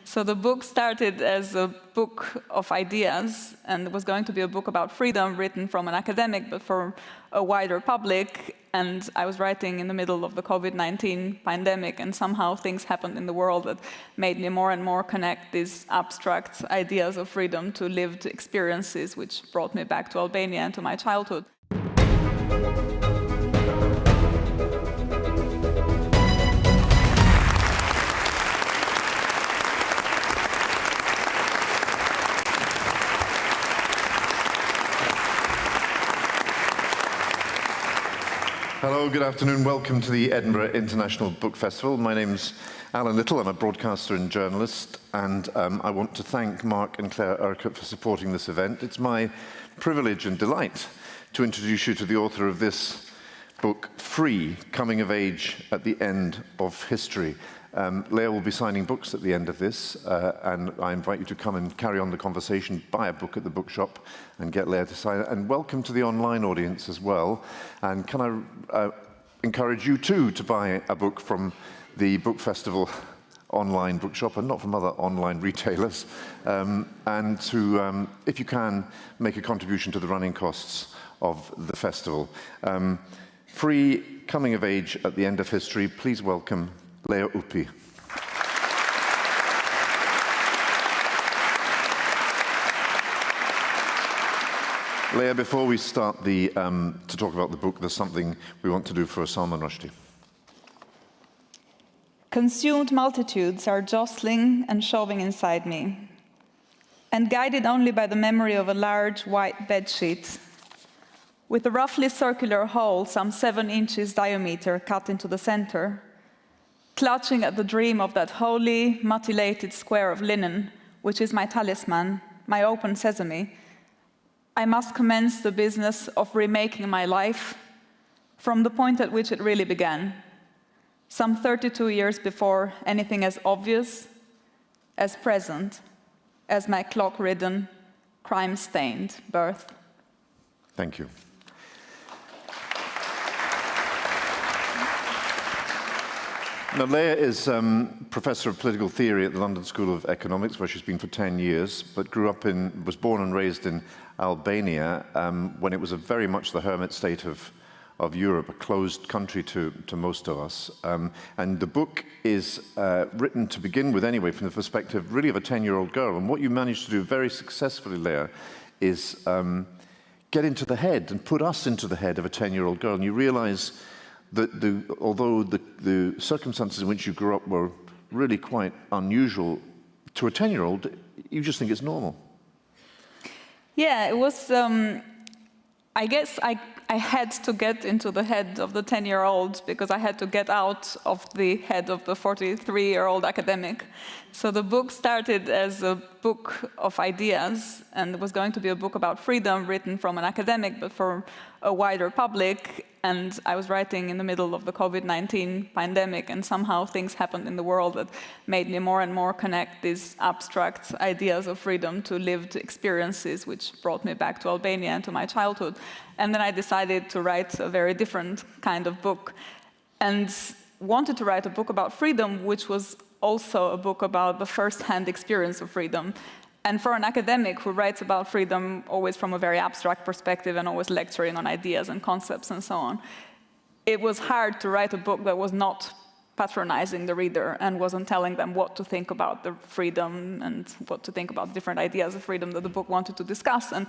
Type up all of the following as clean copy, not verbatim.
So the book started as a book of ideas, and it was going to be a book about freedom written from an academic, but for a wider public. And I was writing in the middle of the COVID-19 pandemic, and somehow things happened in the world that made me more and more connect these abstract ideas of freedom to lived experiences, which brought me back to Albania and to my childhood. Hello, good afternoon. Welcome to the Edinburgh International Book Festival. My name's Allan Little. I'm a broadcaster and journalist, and I want to thank Mark and Claire Urquhart for supporting this event. It's my privilege and delight to introduce you to the author of this book, Free, Coming of Age at the End of History. Lea will be signing books at the end of this, and I invite you to come and carry on the conversation, buy a book at the bookshop and get Lea to sign it. And welcome to the online audience as well. And can I encourage you too to buy a book from the Book Festival online bookshop and not from other online retailers, and to, if you can, make a contribution to the running costs of the festival. Free, Coming of Age at the End of History. Please welcome Lea Ypi. Lea, before we start to talk about the book, there's something we want to do for Salman Rushdie. Consumed multitudes are jostling and shoving inside me, and guided only by the memory of a large white bedsheet with a roughly circular hole some 7 inches diameter cut into the center, clutching at the dream of that holy, mutilated square of linen, which is my talisman, my open sesame, I must commence the business of remaking my life from the point at which it really began, some 32 years before anything as obvious, as present, as my clock-ridden, crime-stained birth. Thank you. Now, Lea is Professor of Political Theory at the London School of Economics, where she's been for 10 years, but was born and raised in Albania when it was very much the hermit state of Europe, a closed country to most of us. And the book is written to begin with anyway from the perspective really of a 10-year-old girl. And what you managed to do very successfully, Lea, is get into the head and put us into the head of a 10-year-old girl. And you realize that although the circumstances in which you grew up were really quite unusual, to a 10-year-old, you just think it's normal. Yeah, it was, I guess I had to get into the head of the 10-year-old because I had to get out of the head of the 43-year-old academic. So the book started as a book of ideas, and it was going to be a book about freedom written from an academic, but for a wider public. And I was writing in the middle of the COVID-19 pandemic, and somehow things happened in the world that made me more and more connect these abstract ideas of freedom to lived experiences, which brought me back to Albania and to my childhood. And then I decided to write a very different kind of book, and wanted to write a book about freedom, which was also a book about the first-hand experience of freedom. And for an academic who writes about freedom always from a very abstract perspective and always lecturing on ideas and concepts and so on, it was hard to write a book that was not patronizing the reader and wasn't telling them what to think about the freedom and what to think about different ideas of freedom that the book wanted to discuss. And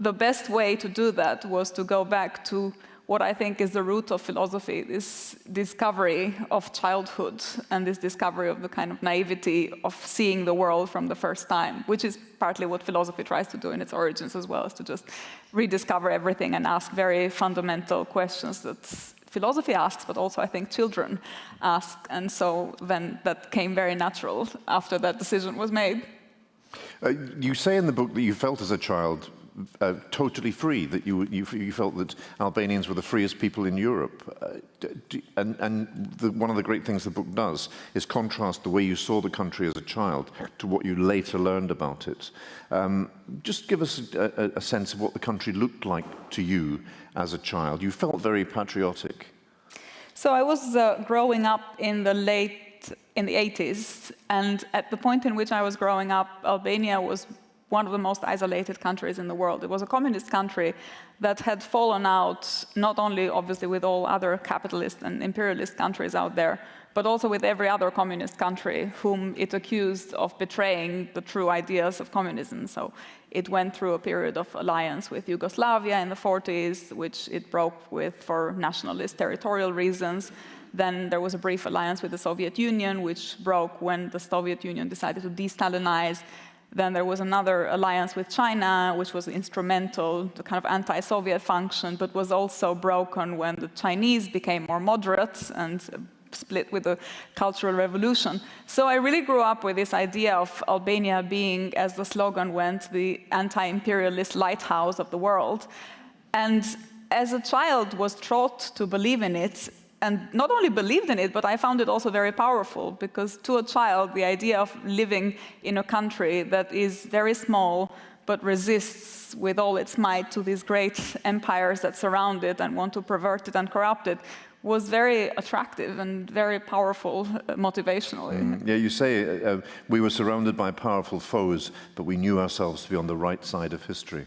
the best way to do that was to go back to what I think is the root of philosophy, this discovery of childhood and this discovery of the kind of naivety of seeing the world from the first time, which is partly what philosophy tries to do in its origins as well, as to just rediscover everything and ask very fundamental questions that philosophy asks, but also I think children ask. And so then that came very natural after that decision was made. You say in the book that you felt as a child totally free, that you felt that Albanians were the freest people in Europe. One of the great things the book does is contrast the way you saw the country as a child to what you later learned about it. Just give us a sense of what the country looked like to you as a child. You felt very patriotic. So I was growing up in the late in the 80s. And at the point in which I was growing up, Albania was one of the most isolated countries in the world. It was a communist country that had fallen out, not only obviously with all other capitalist and imperialist countries out there, but also with every other communist country whom it accused of betraying the true ideas of communism. So it went through a period of alliance with Yugoslavia in the 40s, which it broke with for nationalist territorial reasons. Then there was a brief alliance with the Soviet Union, which broke when the Soviet Union decided to de-Stalinize. Then there was another alliance with China, which was instrumental, the kind of anti-Soviet function, but was also broken when the Chinese became more moderate and split with the Cultural Revolution. So I really grew up with this idea of Albania being, as the slogan went, the anti-imperialist lighthouse of the world. And as a child was taught to believe in it, and not only believed in it, but I found it also very powerful, because to a child, the idea of living in a country that is very small, but resists with all its might to these great empires that surround it and want to pervert it and corrupt it, was very attractive and very powerful motivationally. Yeah, you say we were surrounded by powerful foes, but we knew ourselves to be on the right side of history.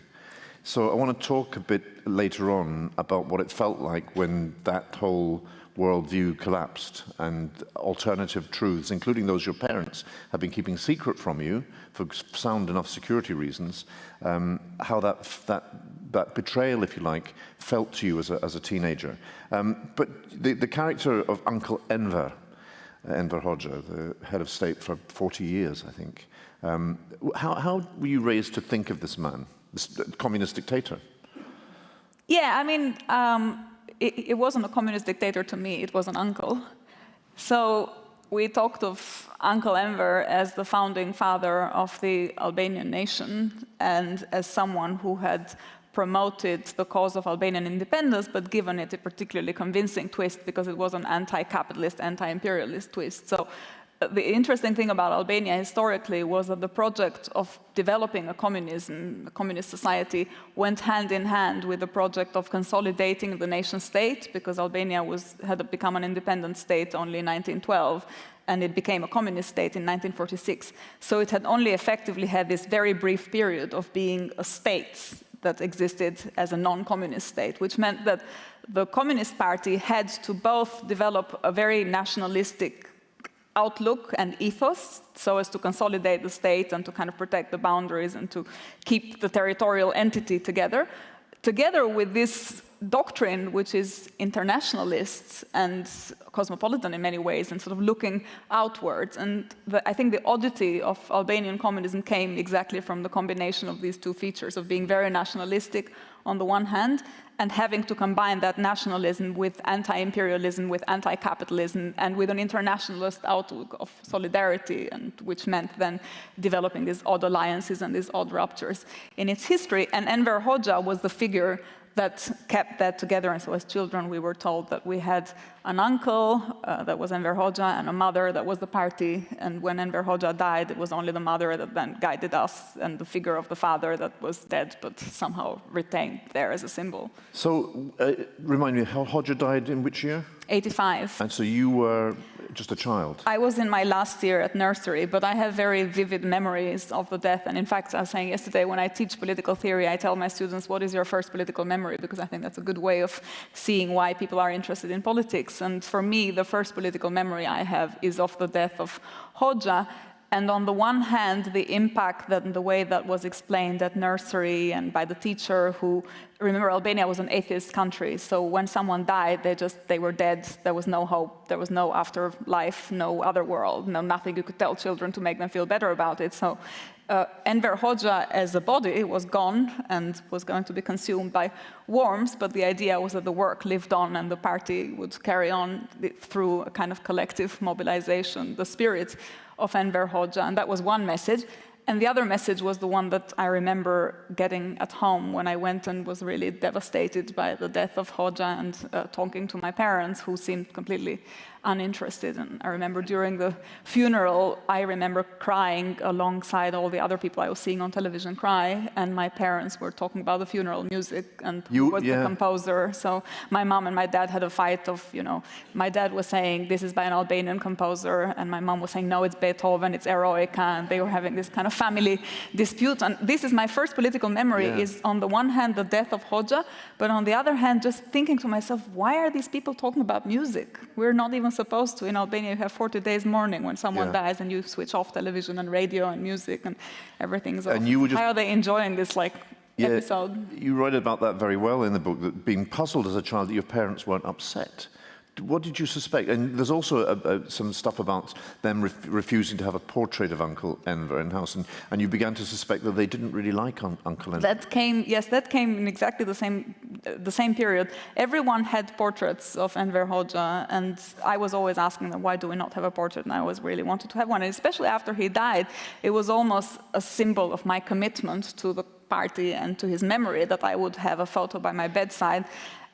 So I want to talk a bit later on about what it felt like when that whole worldview collapsed and alternative truths, including those your parents have been keeping secret from you for sound enough security reasons, how that betrayal, if you like, felt to you as a teenager. But the character of Uncle Enver Hoxha, the head of state for 40 years, I think, how were you raised to think of this man, this communist dictator? Yeah, I mean, it wasn't a communist dictator to me, it was an uncle. So we talked of Uncle Enver as the founding father of the Albanian nation and as someone who had promoted the cause of Albanian independence, but given it a particularly convincing twist because it was an anti-capitalist, anti-imperialist twist. So the interesting thing about Albania historically was that the project of developing a communist society, went hand in hand with the project of consolidating the nation state, because Albania had become an independent state only in 1912, and it became a communist state in 1946. So it had only effectively had this very brief period of being a state that existed as a non-communist state, which meant that the Communist Party had to both develop a very nationalistic outlook and ethos, so as to consolidate the state and to kind of protect the boundaries and to keep the territorial entity together with this doctrine, which is internationalist and cosmopolitan in many ways, and sort of looking outwards. And I think the oddity of Albanian communism came exactly from the combination of these two features, of being very nationalistic on the one hand, and having to combine that nationalism with anti-imperialism, with anti-capitalism, and with an internationalist outlook of solidarity, and which meant then developing these odd alliances and these odd ruptures in its history. And Enver Hoxha was the figure that kept that together. And so as children, we were told that we had an uncle that was Enver Hoxha and a mother that was the party. And when Enver Hoxha died, it was only the mother that then guided us, and the figure of the father that was dead, but somehow retained there as a symbol. So remind me, how Hoxha died in which year? 85. And so you were just a child? I was in my last year at nursery, but I have very vivid memories of the death. And in fact, I was saying yesterday, when I teach political theory, I tell my students, what is your first political memory? Because I think that's a good way of seeing why people are interested in politics. And for me, the first political memory I have is of the death of Hoxha. And on the one hand, the impact that the way that was explained at nursery and by the teacher who, remember, Albania was an atheist country. So when someone died, they were dead. There was no hope. There was no afterlife, no other world, nothing you could tell children to make them feel better about it. So Enver Hoxha as a body was gone and was going to be consumed by worms, but the idea was that the work lived on and the party would carry on through a kind of collective mobilization, the spirit of Enver Hoxha, and that was one message. And the other message was the one that I remember getting at home when I went and was really devastated by the death of Hoxha and talking to my parents, who seemed completely uninterested. And I remember during the funeral, I remember crying alongside all the other people I was seeing on television cry, and my parents were talking about the funeral music and who was the composer. So my mom and my dad had a fight of, my dad was saying, this is by an Albanian composer, and my mom was saying, no, it's Beethoven, it's Eroica, and they were having this kind of family dispute. And this is my first political memory, is on the one hand, the death of Hoxha, but on the other hand, just thinking to myself, why are these people talking about music? We're not even supposed to. In Albania, you have 40 days mourning when someone dies, and you switch off television and radio and music, and everything's off. How are they enjoying this, episode? You write about that very well in the book, that being puzzled as a child that your parents weren't upset. What did you suspect? And there's also some stuff about them refusing to have a portrait of Uncle Enver in house, and you began to suspect that they didn't really like Uncle Enver. That came in exactly the same period. Everyone had portraits of Enver Hoxha, and I was always asking them, why do we not have a portrait? And I always really wanted to have one, and especially after he died, it was almost a symbol of my commitment to the party and to his memory that I would have a photo by my bedside.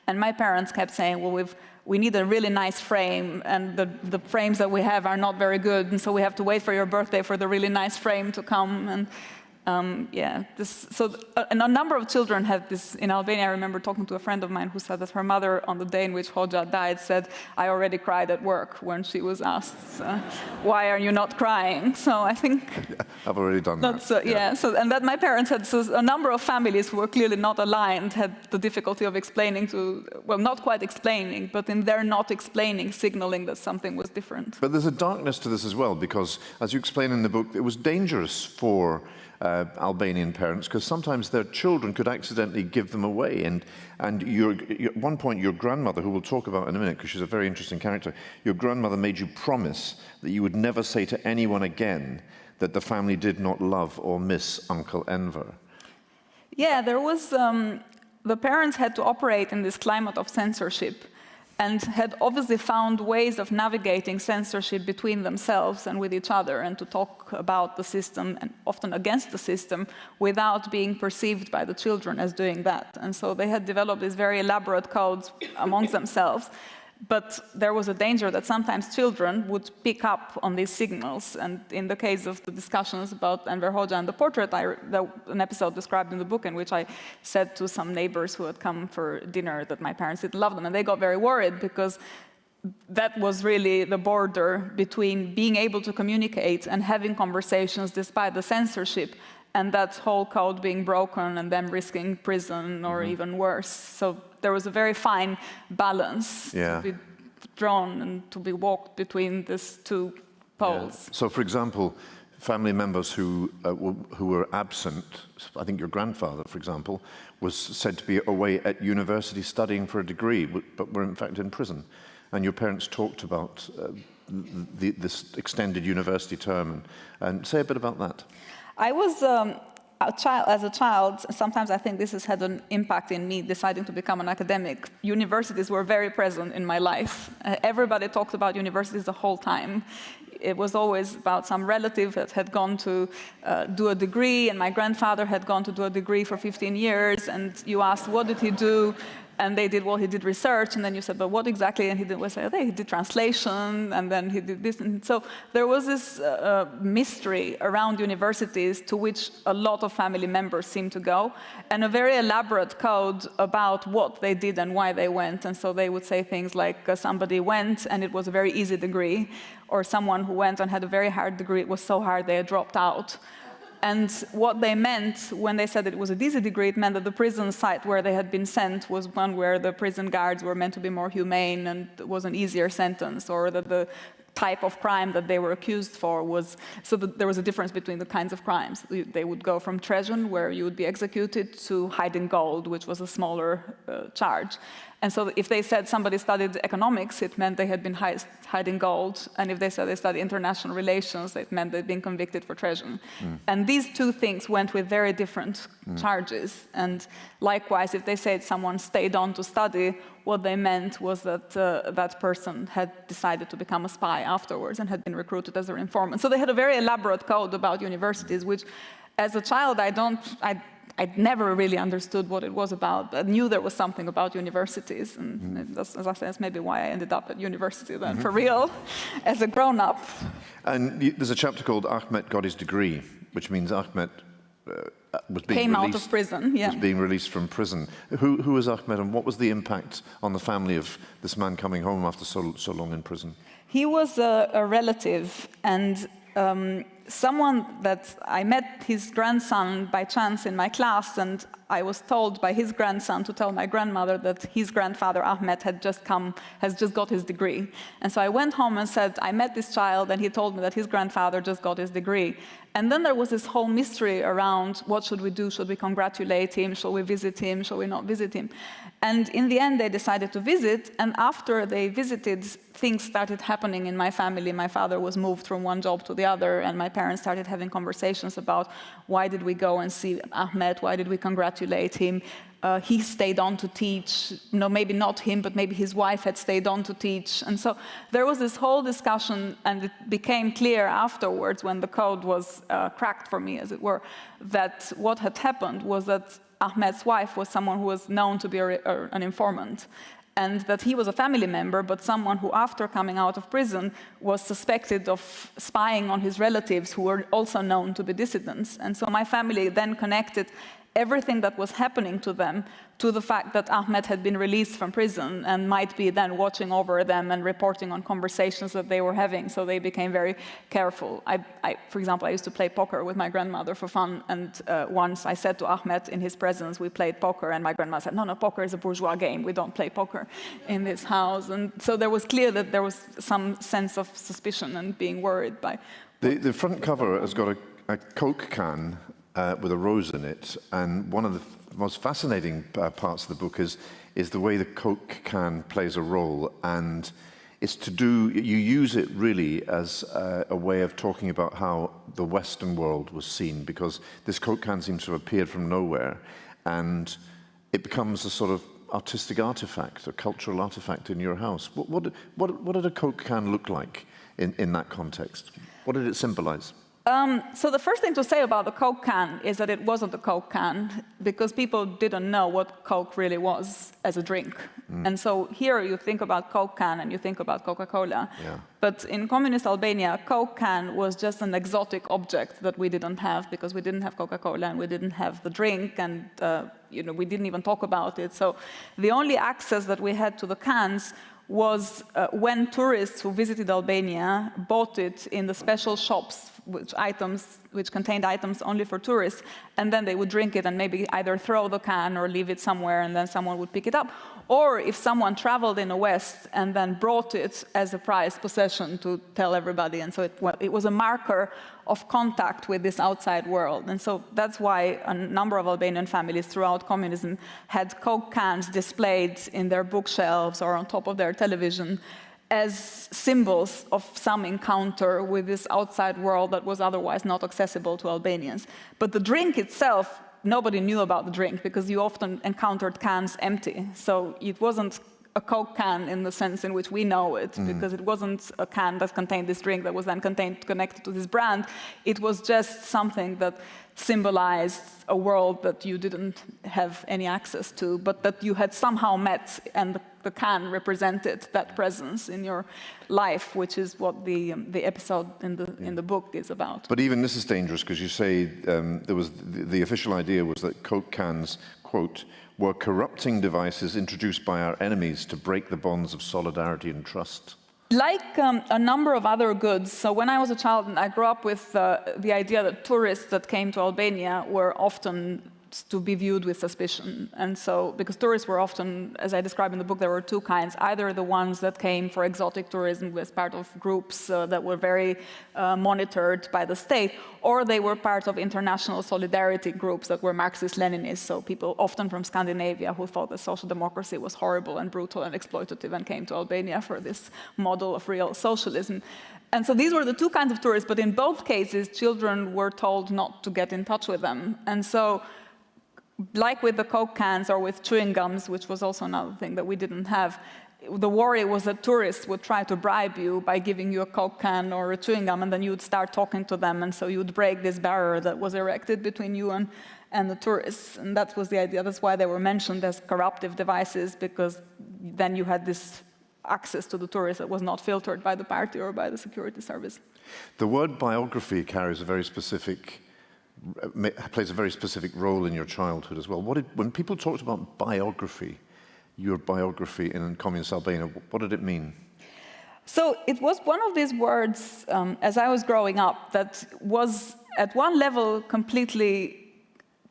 And my parents kept saying, well, we need a really nice frame, and the frames that we have are not very good, and so we have to wait for your birthday for the really nice frame to come. And and a number of children have this. In Albania, I remember talking to a friend of mine who said that her mother, on the day in which Hoxha died, said, I already cried at work, when she was asked, why are you not crying? So I think... I've already done that. And that my parents had, a number of families who were clearly not aligned had the difficulty of explaining not quite explaining, but in their not explaining, signaling that something was different. But there's a darkness to this as well, because, as you explain in the book, it was dangerous for Albanian parents, because sometimes their children could accidentally give them away. And at one point, your grandmother, who we'll talk about in a minute, because she's a very interesting character, your grandmother made you promise that you would never say to anyone again that the family did not love or miss Uncle Enver. Yeah, there was, the parents had to operate in this climate of censorship, and had obviously found ways of navigating censorship between themselves and with each other, and to talk about the system, and often against the system, without being perceived by the children as doing that. And so they had developed these very elaborate codes amongst themselves. But there was a danger that sometimes children would pick up on these signals. And in the case of the discussions about Enver Hoxha and the portrait, an episode described in the book in which I said to some neighbors who had come for dinner that my parents didn't love them, and they got very worried, because that was really the border between being able to communicate and having conversations despite the censorship, and that whole code being broken and them risking prison or even worse. So there was a very fine balance to be drawn and to be walked between these two poles. So, for example, family members who were absent, I think your grandfather, for example, was said to be away at university studying for a degree, but were in fact in prison. And your parents talked about this extended university term. And say a bit about that. I was as a child, sometimes I think this has had an impact in me deciding to become an academic. Universities were very present in my life. Everybody talked about universities the whole time. It was always about some relative that had gone to do a degree, and my grandfather had gone to do a degree for 15 years, and you asked, what did he do? And they did, well, he did research, and then you said, but what exactly? And he did, well, say, okay, he did translation, and then he did this. And so there was this mystery around universities to which a lot of family members seemed to go, and a very elaborate code about what they did and why they went. And so they would say things like, somebody went, and it was a very easy degree, or someone who went and had a very hard degree, it was so hard they had dropped out. And what they meant when they said that it was a easy degree, it meant that the prison site where they had been sent was one where the prison guards were meant to be more humane and it was an easier sentence, or that the type of crime that they were accused for was, so that there was a difference between the kinds of crimes. They would go from treason, where you would be executed, to hiding gold, which was a smaller charge. And so if they said somebody studied economics, it meant they had been hiding gold. And if they said they studied international relations, it meant they'd been convicted for treason. And these two things went with very different charges. And likewise, if they said someone stayed on to study, what they meant was that that person had decided to become a spy afterwards and had been recruited as an informant. So they had a very elaborate code about universities, which, as a child, I I'd never really understood what it was about, but I knew there was something about universities, and that's, as I said, that's maybe why I ended up at university then, for real, as a grown-up. And there's a chapter called Ahmet got his degree, which means Ahmet was being Came out of prison, yeah. was being released from prison. Who was Ahmet, and what was the impact on the family of this man coming home after so long in prison? He was a relative, and someone that I met his grandson by chance in my class, and I was told by his grandson to tell my grandmother that his grandfather Ahmet has just got his degree. And so I went home and said, I met this child, and he told me that his grandfather just got his degree. And then there was this whole mystery around what should we do? Should we congratulate him? Shall we visit him? Shall we not visit him? And in the end, they decided to visit. And after they visited, things started happening in my family. My father was moved from one job to the other, and my parents started having conversations about why did we go and see Ahmet? Why did we congratulate him? He stayed on to teach. No, maybe not him, but maybe his wife had stayed on to teach. And so there was this whole discussion, and it became clear afterwards when the code was cracked for me, as it were, that what had happened was that Ahmet's wife was someone who was known to be an informant, and that he was a family member, but someone who, after coming out of prison, was suspected of spying on his relatives who were also known to be dissidents. And so my family then connected everything that was happening to them to the fact that Ahmet had been released from prison and might be then watching over them and reporting on conversations that they were having, so they became very careful. For example, I used to play poker with my grandmother for fun, and once I said to Ahmet in his presence, we played poker, and my grandma said, no, poker is a bourgeois game, we don't play poker in this house. And so there was clear that there was some sense of suspicion and being worried by... The front cover has got a Coke can with a rose in it, and one of the most fascinating parts of the book is the way the Coke can plays a role, and it's you use it really as a way of talking about how the Western world was seen, because this Coke can seems to have appeared from nowhere, and it becomes a sort of artistic artifact, a cultural artifact in your house. What did a Coke can look like in that context? What did it symbolize? So the first thing to say about the Coke can is that it wasn't a Coke can, because people didn't know what Coke really was as a drink. And so here you think about Coke can and you think about Coca-Cola. Yeah. But in communist Albania, Coke can was just an exotic object that we didn't have, because we didn't have Coca-Cola and we didn't have the drink, and we didn't even talk about it. So the only access that we had to the cans was when tourists who visited Albania bought it in the special shops, which contained items only for tourists, and then they would drink it and maybe either throw the can or leave it somewhere, and then someone would pick it up. Or if someone traveled in the West and then brought it as a prized possession to tell everybody, and so it was a marker of contact with this outside world. And so that's why a number of Albanian families throughout communism had Coke cans displayed in their bookshelves or on top of their television as symbols of some encounter with this outside world that was otherwise not accessible to Albanians. But the drink itself, nobody knew about the drink, because you often encountered cans empty. So it wasn't a Coke can in the sense in which we know it, because it wasn't a can that contained this drink that was then connected to this brand. It was just something that symbolized a world that you didn't have any access to, but that you had somehow met, and the can represented that presence in your life, which is what the episode in the book is about. But even this is dangerous, because you say the official idea was that Coke cans, quote, were corrupting devices introduced by our enemies to break the bonds of solidarity and trust. Like a number of other goods, so when I was a child, I grew up with the idea that tourists that came to Albania were often to be viewed with suspicion. And so, because tourists were often, as I describe in the book, there were two kinds, either the ones that came for exotic tourism as part of groups that were very monitored by the state, or they were part of international solidarity groups that were Marxist-Leninists, so people often from Scandinavia who thought that social democracy was horrible and brutal and exploitative and came to Albania for this model of real socialism. And so these were the two kinds of tourists, but in both cases, children were told not to get in touch with them. And so, like with the Coke cans or with chewing gums, which was also another thing that we didn't have, the worry was that tourists would try to bribe you by giving you a Coke can or a chewing gum, and then you would start talking to them, and so you would break this barrier that was erected between you and the tourists. And that was the idea. That's why they were mentioned as corruptive devices, because then you had this access to the tourists that was not filtered by the party or by the security service. The word biography carries a very specific, plays a very specific role in your childhood as well. When people talked about biography, your biography in communist Albania, what did it mean? So it was one of these words, as I was growing up, that was at one level completely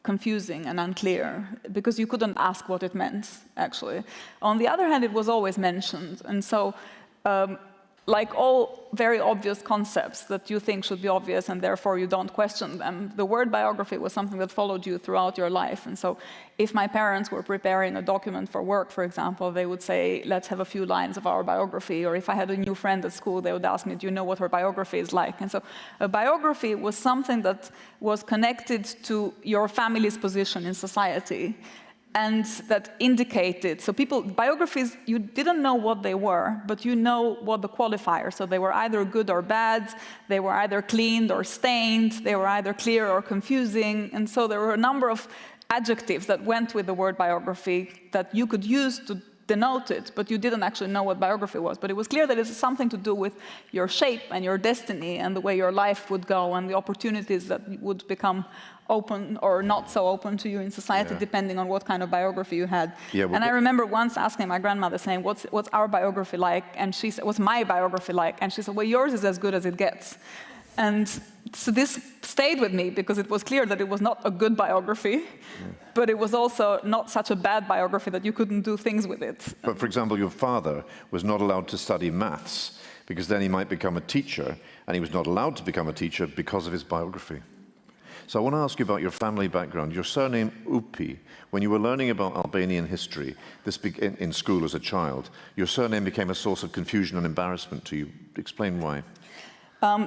confusing and unclear, because you couldn't ask what it meant, actually. On the other hand, it was always mentioned. And so, like all very obvious concepts that you think should be obvious and therefore you don't question them, the word biography was something that followed you throughout your life. And so if my parents were preparing a document for work, for example, they would say, let's have a few lines of our biography. Or if I had a new friend at school, they would ask me, do you know what her biography is like? And so a biography was something that was connected to your family's position in society, and that indicated, so biographies, you didn't know what they were, but you know what the qualifiers, so they were either good or bad, they were either cleaned or stained, they were either clear or confusing, and so there were a number of adjectives that went with the word biography that you could use to denote it, but you didn't actually know what biography was. But it was clear that it's something to do with your shape and your destiny and the way your life would go and the opportunities that would become open or not so open to you in society, depending on what kind of biography you had. And I remember once asking my grandmother, saying, what's our biography like? And she said, what's my biography like? And she said, well, yours is as good as it gets. And so this stayed with me, because it was clear that it was not a good biography, but it was also not such a bad biography that you couldn't do things with it. But for example, your father was not allowed to study maths, because then he might become a teacher, and he was not allowed to become a teacher because of his biography. So I want to ask you about your family background. Your surname, Ypi, when you were learning about Albanian history in school as a child, your surname became a source of confusion and embarrassment to you. Explain why.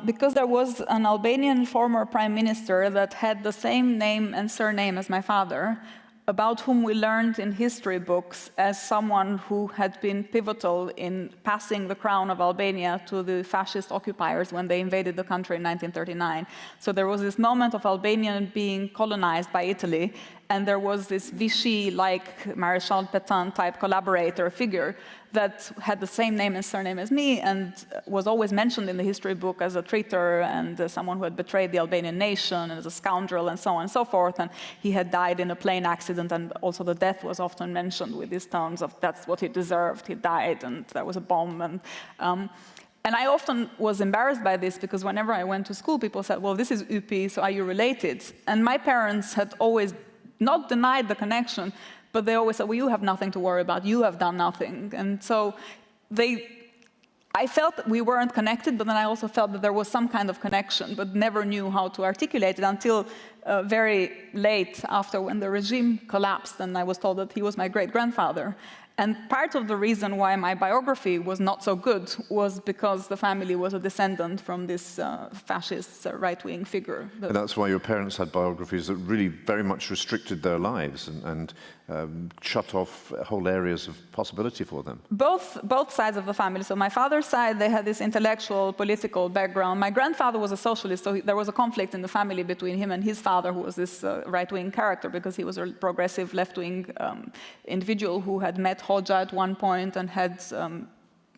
Because there was an Albanian former prime minister that had the same name and surname as my father, about whom we learned in history books as someone who had been pivotal in passing the crown of Albania to the fascist occupiers when they invaded the country in 1939. So there was this moment of Albania being colonized by Italy, and there was this Vichy-like Marechal Pétain type collaborator figure that had the same name and surname as me, and was always mentioned in the history book as a traitor and someone who had betrayed the Albanian nation and as a scoundrel and so on and so forth. And he had died in a plane accident, and also the death was often mentioned with these tones of that's what he deserved, he died, and there was a bomb. And I often was embarrassed by this, because whenever I went to school, people said, well, this is Ypi, so are you related? And my parents had always not denied the connection, but they always said, well, you have nothing to worry about, you have done nothing. And so I felt that we weren't connected, but then I also felt that there was some kind of connection, but never knew how to articulate it until very late, after when the regime collapsed, and I was told that he was my great-grandfather. And part of the reason why my biography was not so good was because the family was a descendant from this fascist right-wing figure. And that's why your parents had biographies that really very much restricted their lives and shut off whole areas of possibility for them. Both sides of the family. So my father's side, they had this intellectual, political background. My grandfather was a socialist, so there was a conflict in the family between him and his father, who was this right-wing character, because he was a progressive left-wing individual who had met Hoxha at one point and had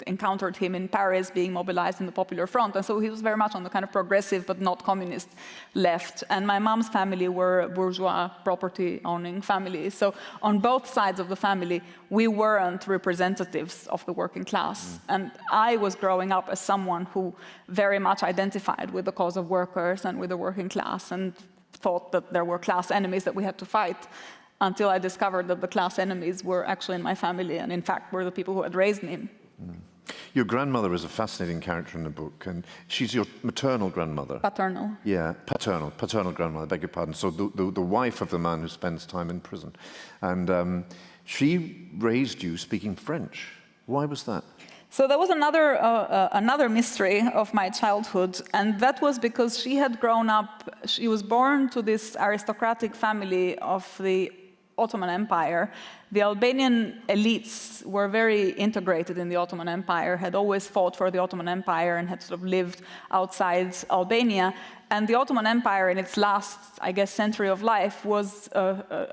encountered him in Paris being mobilized in the Popular Front. And so he was very much on the kind of progressive but not communist left. And my mom's family were a bourgeois property-owning family. So on both sides of the family, we weren't representatives of the working class. And I was growing up as someone who very much identified with the cause of workers and with the working class, and thought that there were class enemies that we had to fight, until I discovered that the class enemies were actually in my family, and in fact were the people who had raised me. Your grandmother is a fascinating character in the book, and she's your maternal grandmother. Paternal. Yeah, paternal grandmother, beg your pardon. So the wife of the man who spends time in prison. And she raised you speaking French. Why was that? So that was another mystery of my childhood, and that was because she had grown up, she was born to this aristocratic family of the Ottoman Empire. The Albanian elites were very integrated in the Ottoman Empire, had always fought for the Ottoman Empire and had sort of lived outside Albania. And the Ottoman Empire, in its last, I guess, century of life, was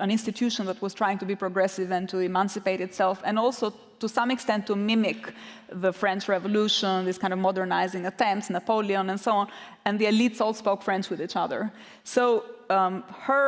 an institution that was trying to be progressive and to emancipate itself, and also, to some extent, to mimic the French Revolution, these kind of modernizing attempts, Napoleon, and so on. And the elites all spoke French with each other. So her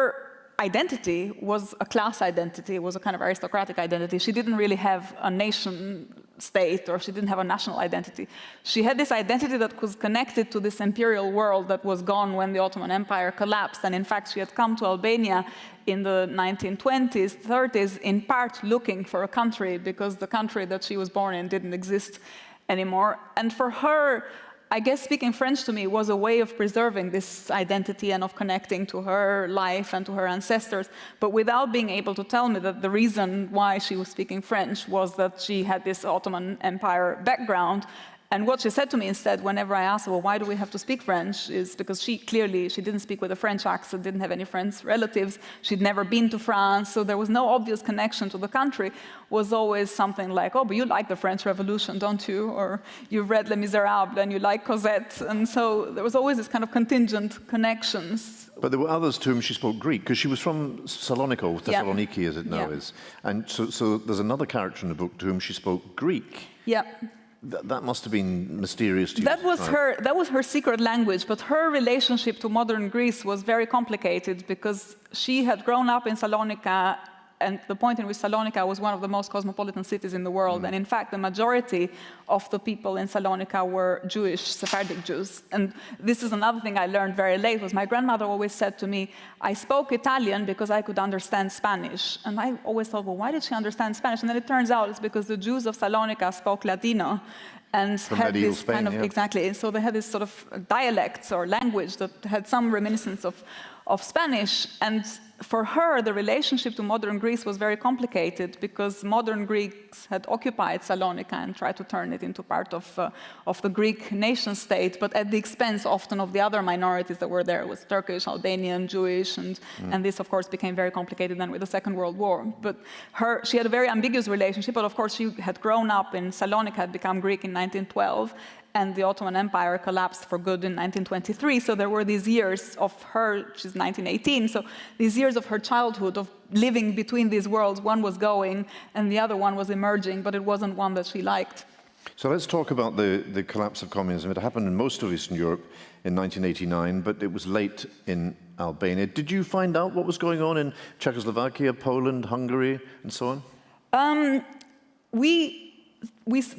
identity was a class identity, it was a kind of aristocratic identity. She didn't really have a nation state, or she didn't have a national identity. She had this identity that was connected to this imperial world that was gone when the Ottoman Empire collapsed. And in fact, she had come to Albania in the 1920s, 30s, in part looking for a country, because the country that she was born in didn't exist anymore. And for her, I guess speaking French to me was a way of preserving this identity and of connecting to her life and to her ancestors, but without being able to tell me that the reason why she was speaking French was that she had this Ottoman Empire background. And what she said to me instead, whenever I asked her, well, why do we have to speak French, is because she didn't speak with a French accent, didn't have any French relatives, she'd never been to France, so there was no obvious connection to the country. Was always something like, oh, but you like the French Revolution, don't you? Or you've read Les Miserables and you like Cosette. And so there was always this kind of contingent connections. But there were others to whom she spoke Greek, because she was from Salonika, or Thessaloniki as it now is. And so there's another character in the book to whom she spoke Greek. Yeah. That must have been mysterious to you. That was her secret language, but her relationship to modern Greece was very complicated, because she had grown up in Salonika, and the point in which Salonika was one of the most cosmopolitan cities in the world. And in fact, the majority of the people in Salonika were Jewish, Sephardic Jews. And this is another thing I learned very late, was my grandmother always said to me, I spoke Italian because I could understand Spanish. And I always thought, well, why did she understand Spanish? And then it turns out it's because the Jews of Salonika spoke Ladino and had this Spain, kind of, exactly, so they had this sort of dialect or language that had some reminiscence of Spanish. And for her, the relationship to modern Greece was very complicated, because modern Greeks had occupied Salonika and tried to turn it into part of the Greek nation state, but at the expense often of the other minorities that were there. It was Turkish, Albanian, Jewish, and this, of course, became very complicated then with the Second World War. But she had a very ambiguous relationship, but of course she had grown up in Salonika, had become Greek in 1912, and the Ottoman Empire collapsed for good in 1923. So there were these years of her, she's 1918, so these years of her childhood of living between these worlds. One was going and the other one was emerging, but it wasn't one that she liked. So let's talk about the collapse of communism. It happened in most of Eastern Europe in 1989, but it was late in Albania. Did you find out what was going on in Czechoslovakia, Poland, Hungary, and so on?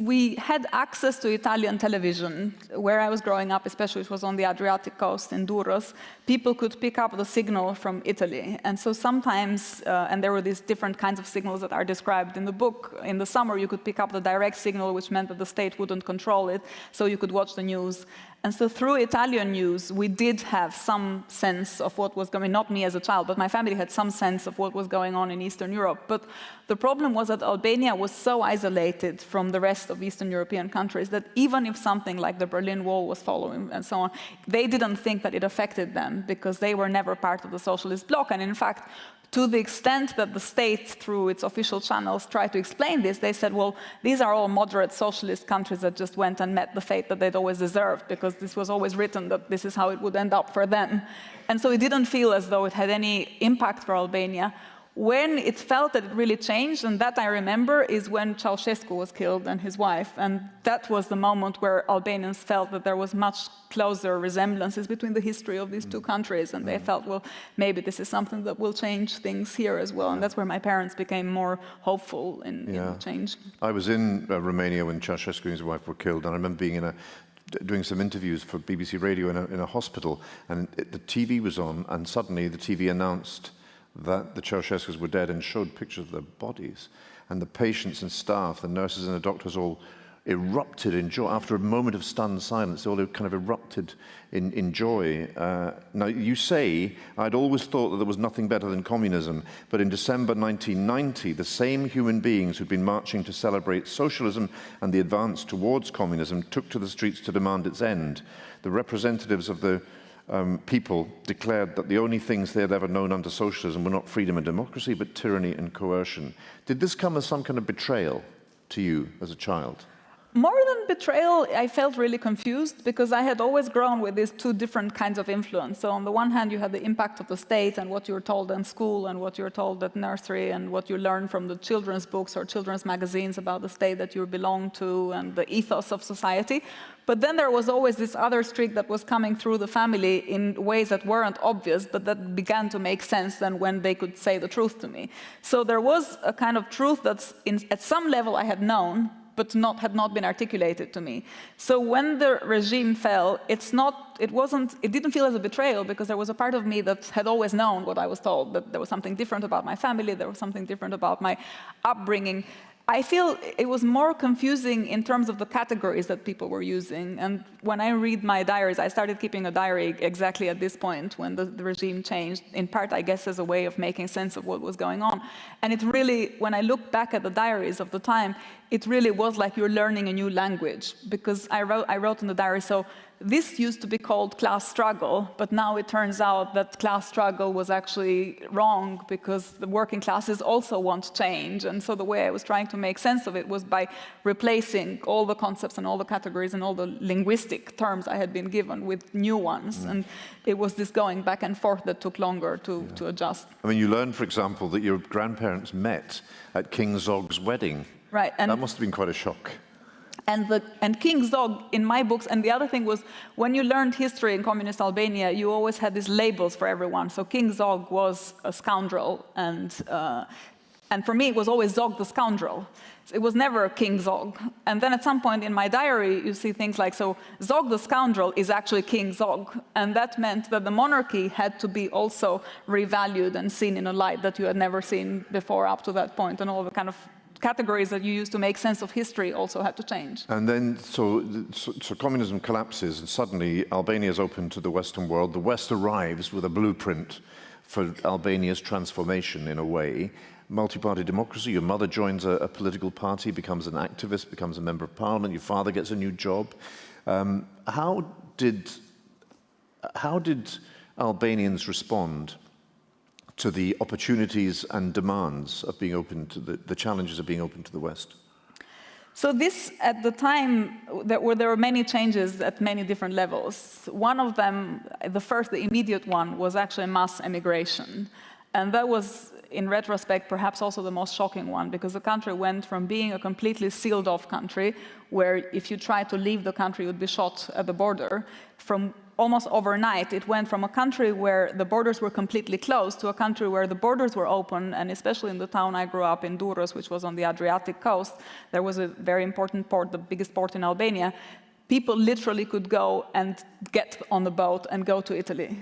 We had access to Italian television. Where I was growing up, especially, it was on the Adriatic coast in Durrës, people could pick up the signal from Italy. And so sometimes, and there were these different kinds of signals that are described in the book. In the summer, you could pick up the direct signal, which meant that the state wouldn't control it, so you could watch the news. And so through Italian news, we did have some sense of what was going on, not me as a child, but my family had some sense of what was going on in Eastern Europe. But the problem was that Albania was so isolated from the rest of Eastern European countries that even if something like the Berlin Wall was following and so on, they didn't think that it affected them, because they were never part of the socialist bloc. And in fact, to the extent that the state, through its official channels, tried to explain this, they said, well, these are all moderate socialist countries that just went and met the fate that they'd always deserved, because this was always written that this is how it would end up for them. And so it didn't feel as though it had any impact for Albania. When it felt that it really changed, and that I remember, is when Ceausescu was killed and his wife. And that was the moment where Albanians felt that there was much closer resemblances between the history of these two countries. And they felt, well, maybe this is something that will change things here as well. And that's where my parents became more hopeful in change. I was in Romania when Ceausescu and his wife were killed, and I remember being doing some interviews for BBC Radio in a hospital, and the TV was on, and suddenly the TV announced that the Ceausescus were dead and showed pictures of their bodies. And the patients and staff, the nurses and the doctors all erupted in joy. After a moment of stunned silence, they all kind of erupted in joy. Now, you say, I'd always thought that there was nothing better than communism, but in December 1990, the same human beings who'd been marching to celebrate socialism and the advance towards communism took to the streets to demand its end. The representatives of the people declared that the only things they had ever known under socialism were not freedom and democracy, but tyranny and coercion. Did this come as some kind of betrayal to you as a child? More than betrayal, I felt really confused because I had always grown with these two different kinds of influence. So on the one hand, you had the impact of the state and what you were told in school and what you were told at nursery and what you learned from the children's books or children's magazines about the state that you belonged to and the ethos of society. But then there was always this other streak that was coming through the family in ways that weren't obvious, but that began to make sense then when they could say the truth to me. So there was a kind of truth that's at some level I had known, but had not been articulated to me. So when the regime fell, it didn't feel as a betrayal because there was a part of me that had always known what I was told, that there was something different about my family, there was something different about my upbringing. I feel it was more confusing in terms of the categories that people were using. And when I read my diaries, I started keeping a diary exactly at this point when the regime changed, in part, I guess, as a way of making sense of what was going on. And it really, when I look back at the diaries of the time, it really was like you're learning a new language. Because I wrote in the diary, so this used to be called class struggle, but now it turns out that class struggle was actually wrong because the working classes also want change. And so the way I was trying to make sense of it was by replacing all the concepts and all the categories and all the linguistic terms I had been given with new ones. And it was this going back and forth that took longer to adjust. I mean, you learned, for example, that your grandparents met at King Zog's wedding. Right. And that must have been quite a shock. And King Zog, in my books, and the other thing was, when you learned history in communist Albania, you always had these labels for everyone. So King Zog was a scoundrel, and for me, it was always Zog the scoundrel. It was never King Zog. And then at some point in my diary, you see things like, so Zog the scoundrel is actually King Zog. And that meant that the monarchy had to be also revalued and seen in a light that you had never seen before up to that point, and all the kind of categories that you use to make sense of history also had to change. And then, so communism collapses, and suddenly Albania is open to the Western world. The West arrives with a blueprint for Albania's transformation, in a way. Multi-party democracy, your mother joins a political party, becomes an activist, becomes a member of parliament, your father gets a new job. How did Albanians respond to the opportunities and demands of being open to the challenges of being open to the West? So this, at the time, there were many changes at many different levels. One of them, the immediate one, was actually mass emigration. And that was, in retrospect, perhaps also the most shocking one, because the country went from being a completely sealed-off country, where if you tried to leave the country, you would be shot at the border. From almost overnight, it went from a country where the borders were completely closed to a country where the borders were open, and especially in the town I grew up in, Durrës, which was on the Adriatic coast, there was a very important port, the biggest port in Albania. People literally could go and get on the boat and go to Italy,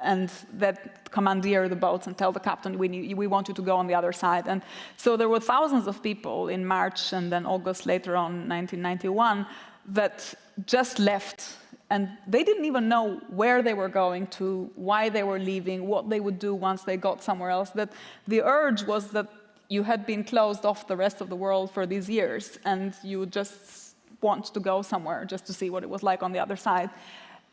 and that commandeer the boats and tell the captain, we want you to go on the other side. And so there were thousands of people in March and then August later on, 1991, that just left. And they didn't even know where they were going to, why they were leaving, what they would do once they got somewhere else. That the urge was that you had been closed off the rest of the world for these years, and you would just want to go somewhere just to see what it was like on the other side.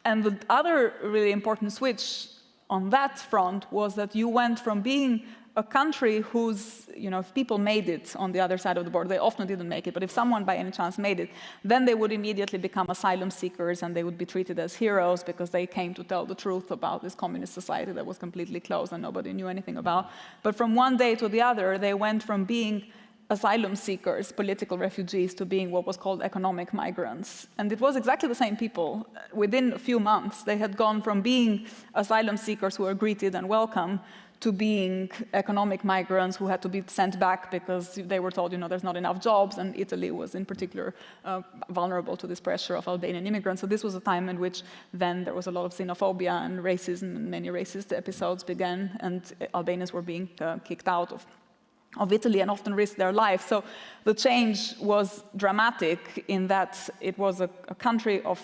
And the other really important switch on that front was that you went from being a country whose, if people made it on the other side of the border, they often didn't make it, but if someone by any chance made it, then they would immediately become asylum seekers and they would be treated as heroes because they came to tell the truth about this communist society that was completely closed and nobody knew anything about. But from one day to the other, they went from being asylum seekers, political refugees, to being what was called economic migrants. And it was exactly the same people. Within a few months, they had gone from being asylum seekers who were greeted and welcome to being economic migrants who had to be sent back because they were told, there's not enough jobs, and Italy was in particular vulnerable to this pressure of Albanian immigrants. So this was a time in which then there was a lot of xenophobia and racism, and many racist episodes began, and Albanians were being kicked out of Italy and often risked their life. So the change was dramatic in that it was a country of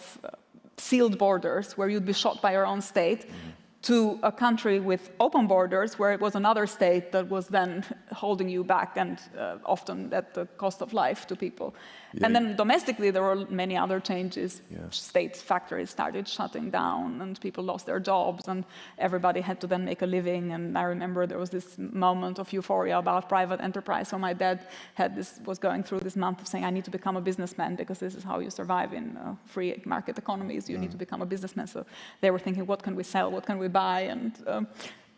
sealed borders where you'd be shot by your own state. to a country with open borders, where it was another state that was then holding you back, and often at the cost of life to people. Yeah. And then domestically, there were many other changes. Yeah. State factories started shutting down, and people lost their jobs, and everybody had to then make a living. And I remember there was this moment of euphoria about private enterprise. So my dad was going through this month of saying, I need to become a businessman, because this is how you survive in free market economies. You need to become a businessman. So they were thinking, what can we sell? What can we buy? And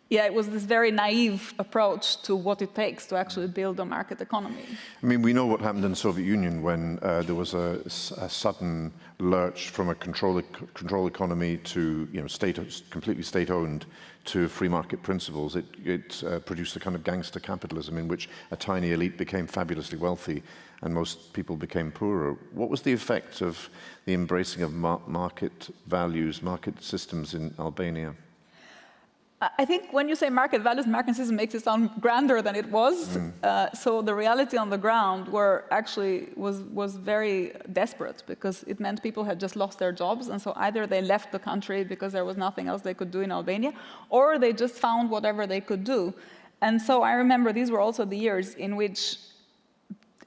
yeah, it was this very naive approach to what it takes to actually build a market economy. I mean, we know what happened in the Soviet Union when there was a sudden lurch from a control economy to, completely state-owned, to free market principles. It produced a kind of gangster capitalism in which a tiny elite became fabulously wealthy and most people became poorer. What was the effect of the embracing of market values, market systems in Albania? I think when you say market values, market system makes it sound grander than it was. So the reality on the ground was very desperate, because it meant people had just lost their jobs, and so either they left the country because there was nothing else they could do in Albania, or they just found whatever they could do. And so I remember these were also the years in which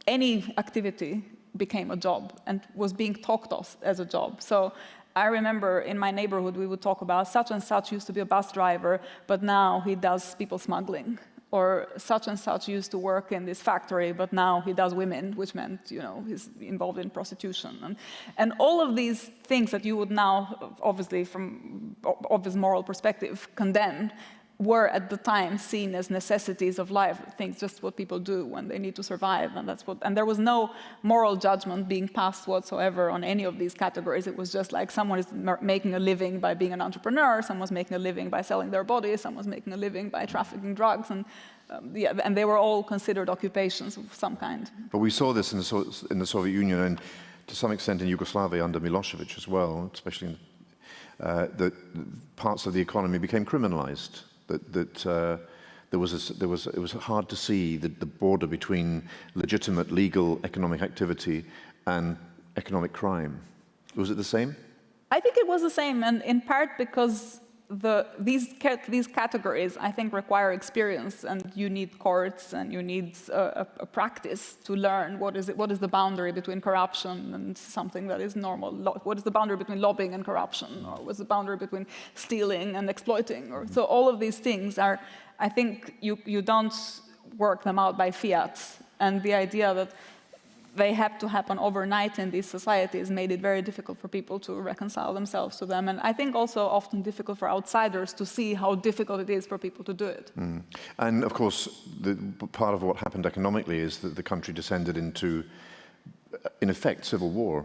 any activity became a job and was being talked of as a job. So I remember in my neighborhood, we would talk about such and such used to be a bus driver, but now he does people smuggling. Or such and such used to work in this factory, but now he does women, which meant, he's involved in prostitution. And all of these things that you would now, obviously from obvious moral perspective, condemn, were at the time seen as necessities of life, things just what people do when they need to survive, and there was no moral judgment being passed whatsoever on any of these categories. It was just like someone is making a living by being an entrepreneur, someone's making a living by selling their body, someone's making a living by trafficking drugs, and and they were all considered occupations of some kind. But we saw this in the Soviet Union, and to some extent in Yugoslavia under Milosevic as well, especially that parts of the economy became criminalized. It was hard to see the border between legitimate, legal economic activity and economic crime. Was it the same? I think it was the same, and in part because these categories, I think, require experience, and you need courts, and you need a practice to learn what is the boundary between corruption and something that is normal. What is the boundary between lobbying and corruption, or what's the boundary between stealing and exploiting? So all of these things are, I think, you don't work them out by fiat, and the idea that they have to happen overnight in these societies made it very difficult for people to reconcile themselves to them. And I think also often difficult for outsiders to see how difficult it is for people to do it. And of course, part of what happened economically is that the country descended into, in effect, civil war.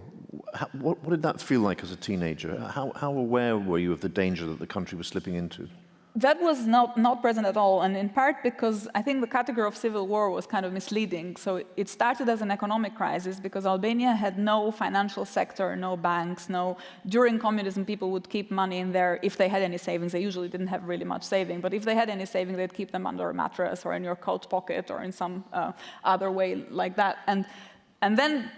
What did that feel like as a teenager? How aware were you of the danger that the country was slipping into? That was not present at all, and in part because I think the category of civil war was kind of misleading. So it started as an economic crisis because Albania had no financial sector, no banks, during communism people would keep money in there if they had any savings. They usually didn't have really much saving, but if they had any saving, they'd keep them under a mattress or in your coat pocket or in some other way like that. And then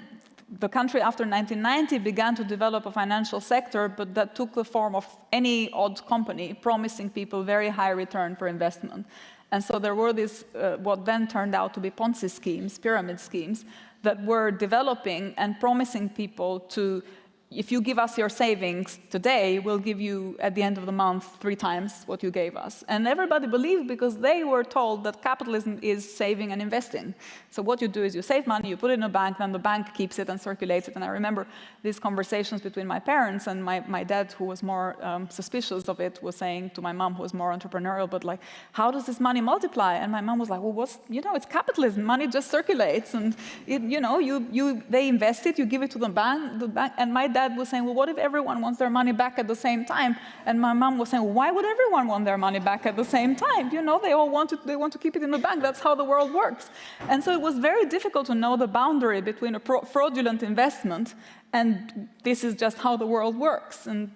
the country after 1990 began to develop a financial sector, but that took the form of any odd company promising people very high return for investment. And so there were these, what then turned out to be Ponzi schemes, pyramid schemes, that were developing and promising people to, if you give us your savings today, we'll give you at the end of the month 3 times what you gave us. And everybody believed because they were told that capitalism is saving and investing. So what you do is you save money, you put it in a bank, then the bank keeps it and circulates it. And I remember these conversations between my parents, and my dad, who was more suspicious of it, was saying to my mom, who was more entrepreneurial, but like, how does this money multiply? And my mom was like, well, it's capitalism, money just circulates. And they invest it, you give it to the bank, and my dad was saying, well, what if everyone wants their money back at the same time? And my mom was saying, well, why would everyone want their money back at the same time? They all want to keep it in the bank. That's how the world works. And so it was very difficult to know the boundary between a fraudulent investment and this is just how the world works. And,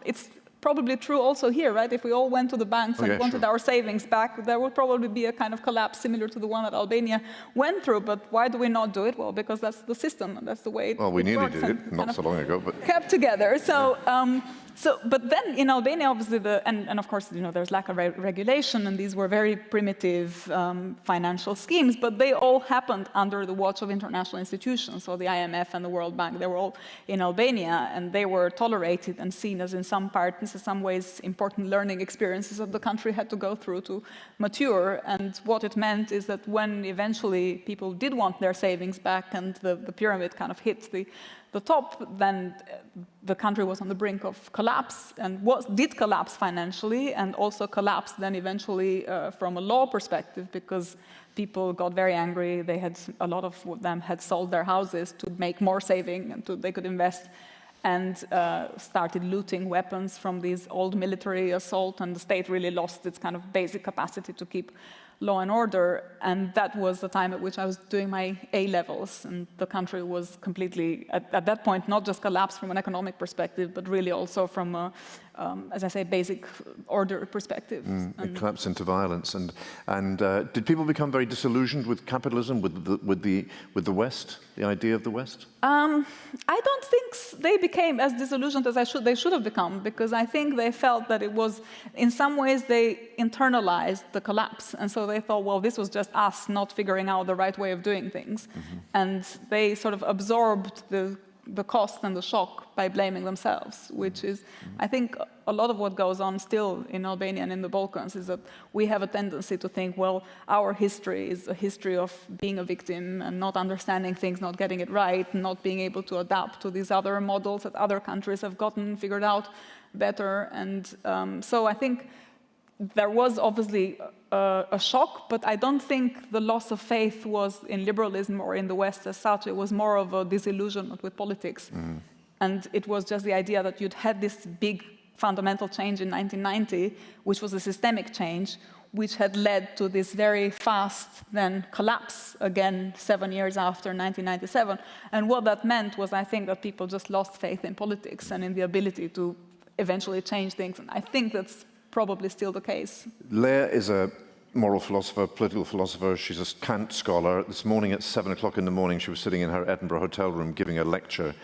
it's probably true also here, right? If we all went to the banks and wanted our savings back, there would probably be a kind of collapse similar to the one that Albania went through. But why do we not do it? Well, because that's the system, and that's the way it works. Well, we nearly did it not so long ago, but kept together. So, But then in Albania, obviously, and of course, there's lack of regulation, and these were very primitive financial schemes, but they all happened under the watch of international institutions. So the IMF and the World Bank, they were all in Albania, and they were tolerated and seen as, in some ways, important learning experiences that the country had to go through to mature. And what it meant is that when eventually people did want their savings back and the pyramid kind of hit the top, then the country was on the brink of collapse, and did collapse financially, and also collapsed then eventually from a law perspective, because people got very angry. A lot of them had sold their houses to make more saving and they could invest, and started looting weapons from these old military assault, and the state really lost its kind of basic capacity to keep law and order. And that was the time at which I was doing my A-levels, and the country was completely, at that point, not just collapsed from an economic perspective, but really also from a, as I say, basic order perspective. It collapsed into violence. And did people become very disillusioned with capitalism, with the West, the idea of the West? I don't think they became as disillusioned as they should have become, because I think they felt that it was, in some ways, they internalized the collapse. And so they thought, well, this was just us not figuring out the right way of doing things. And they sort of absorbed the cost and the shock by blaming themselves, which is, I think, a lot of what goes on still in Albania and in the Balkans is that we have a tendency to think, well, our history is a history of being a victim and not understanding things, not getting it right, not being able to adapt to these other models that other countries have figured out better. And so I think there was obviously a shock, but I don't think the loss of faith was in liberalism or in the West as such. It was more of a disillusionment with politics. And it was just the idea that you'd had this big fundamental change in 1990, which was a systemic change, which had led to this very fast then collapse again 7 years after 1997. And what that meant was, I think, that people just lost faith in politics and in the ability to eventually change things. And I think that's probably still the case. Lea is a moral philosopher, political philosopher. She's a Kant scholar. This morning at 7 o'clock in the morning, she was sitting in her Edinburgh hotel room giving a lecture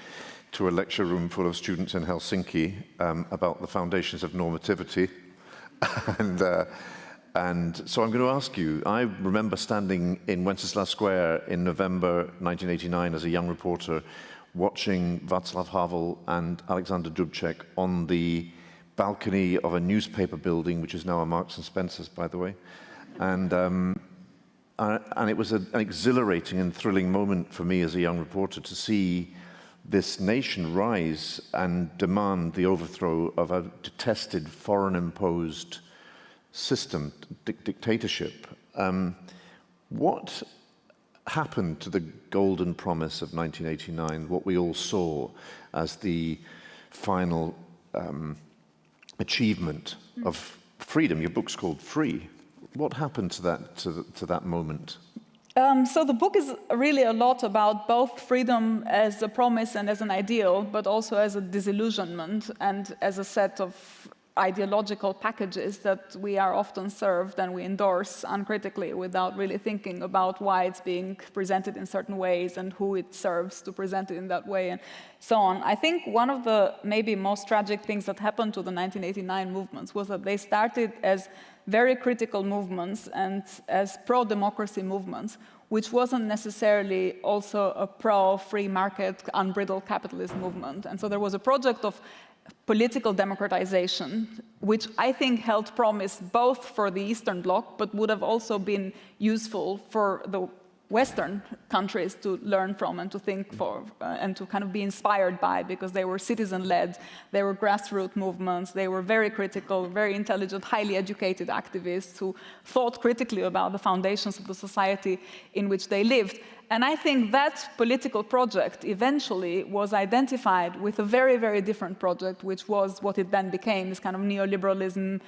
to a lecture room full of students in Helsinki about the foundations of normativity. And so I'm going to ask you, I remember standing in Wenceslas Square in November 1989 as a young reporter, watching Václav Havel and Alexander Dubček on the balcony of a newspaper building, which is now a Marks and Spencer's, by the way. And it was an exhilarating and thrilling moment for me as a young reporter to see this nation rise and demand the overthrow of a detested foreign-imposed system, dictatorship. What happened to the golden promise of 1989, what we all saw as the final achievement of freedom? Your book's called Free. What happened to that moment? So the book is really a lot about both freedom as a promise and as an ideal, but also as a disillusionment and as a set of ideological packages that we are often served and we endorse uncritically without really thinking about why it's being presented in certain ways and who it serves to present it in that way and so on. I think one of the maybe most tragic things that happened to the 1989 movements was that they started as very critical movements and as pro-democracy movements, which wasn't necessarily also a pro-free market, unbridled capitalist movement. And so there was a project of political democratization, which I think held promise both for the Eastern Bloc, but would have also been useful for the Western countries to learn from and to think for, and to kind of be inspired by, because they were citizen-led, they were grassroots movements, they were very critical, very intelligent, highly educated activists who thought critically about the foundations of the society in which they lived. And I think that political project eventually was identified with a very, very different project, which was what it then became, this kind of neoliberalism,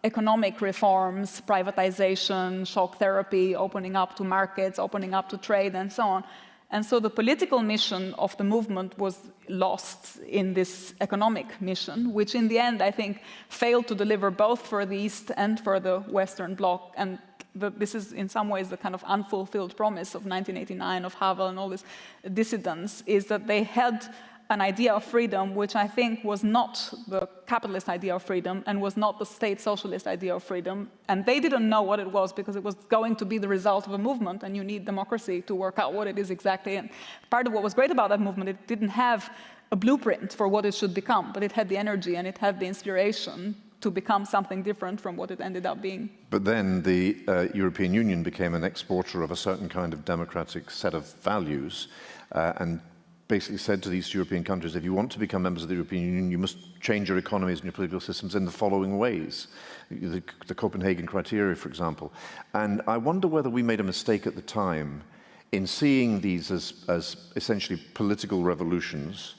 economic reforms, privatization, shock therapy, opening up to markets, opening up to trade, and so on. And so the political mission of the movement was lost in this economic mission, which in the end, I think, failed to deliver both for the East and for the Western Bloc. And this is in some ways the kind of unfulfilled promise of 1989, of Havel and all these dissidents, is that they had an idea of freedom which I think was not the capitalist idea of freedom and was not the state socialist idea of freedom. And they didn't know what it was because it was going to be the result of a movement, and you need democracy to work out what it is exactly. And part of what was great about that movement, it didn't have a blueprint for what it should become, but it had the energy and it had the inspiration to become something different from what it ended up being. But then the European Union became an exporter of a certain kind of democratic set of values and basically said to these European countries, if you want to become members of the European Union, you must change your economies and your political systems in the following ways. The Copenhagen criteria, for example. And I wonder whether we made a mistake at the time in seeing these as essentially political revolutions,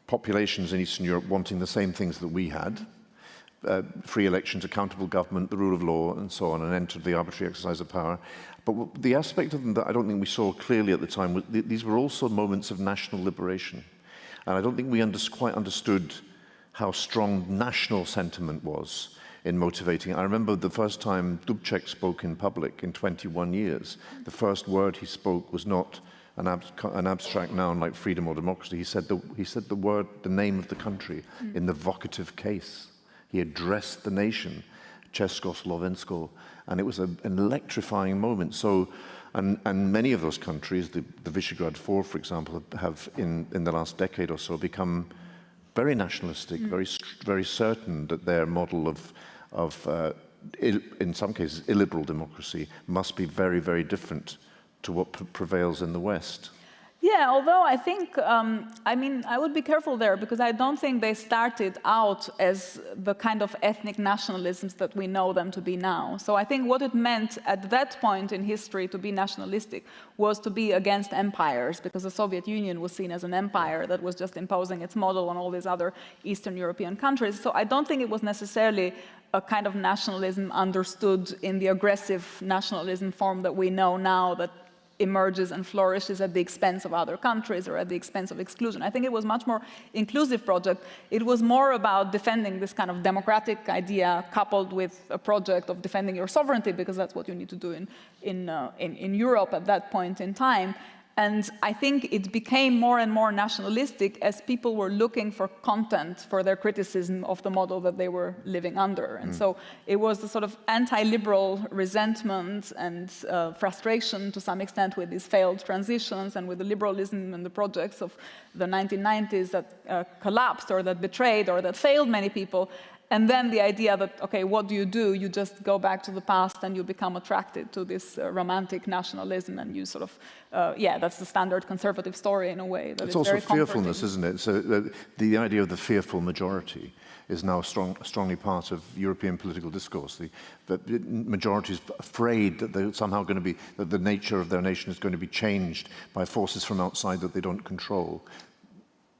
populations in Eastern Europe wanting the same things that we had, free elections, accountable government, the rule of law, and so on, and end to the arbitrary exercise of power. But the aspect of them that I don't think we saw clearly at the time was these were also moments of national liberation. And I don't think we quite understood how strong national sentiment was in motivating. I remember the first time Dubček spoke in public in 21 years. The first word he spoke was not an abstract noun like freedom or democracy. He said the name of the country in the vocative case. He addressed the nation, Česko, Slovensko, and it was an electrifying moment. So, and many of those countries, the Visegrad Four, for example, have in the last decade or so become very nationalistic, very certain that their model of in some cases illiberal democracy must be very, very different to what prevails in the West. Yeah, although I think, I would be careful there because I don't think they started out as the kind of ethnic nationalisms that we know them to be now. So I think what it meant at that point in history to be nationalistic was to be against empires, because the Soviet Union was seen as an empire that was just imposing its model on all these other Eastern European countries. So I don't think it was necessarily a kind of nationalism understood in the aggressive nationalism form that we know now that emerges and flourishes at the expense of other countries or at the expense of exclusion. I think it was much more inclusive project. It was more about defending this kind of democratic idea coupled with a project of defending your sovereignty, because that's what you need to do in Europe at that point in time. And I think it became more and more nationalistic as people were looking for content for their criticism of the model that they were living under. And so it was a sort of anti-liberal resentment and frustration to some extent with these failed transitions and with the liberalism and the projects of the 1990s that collapsed or that betrayed or that failed many people. And then the idea that, okay, what do? You just go back to the past and you become attracted to this romantic nationalism, and you sort of, that's the standard conservative story in a way. That it's also fearfulness, isn't it? So the idea of the fearful majority is now strongly part of European political discourse. The majority is afraid that they're somehow going to be, that the nature of their nation is going to be changed by forces from outside that they don't control.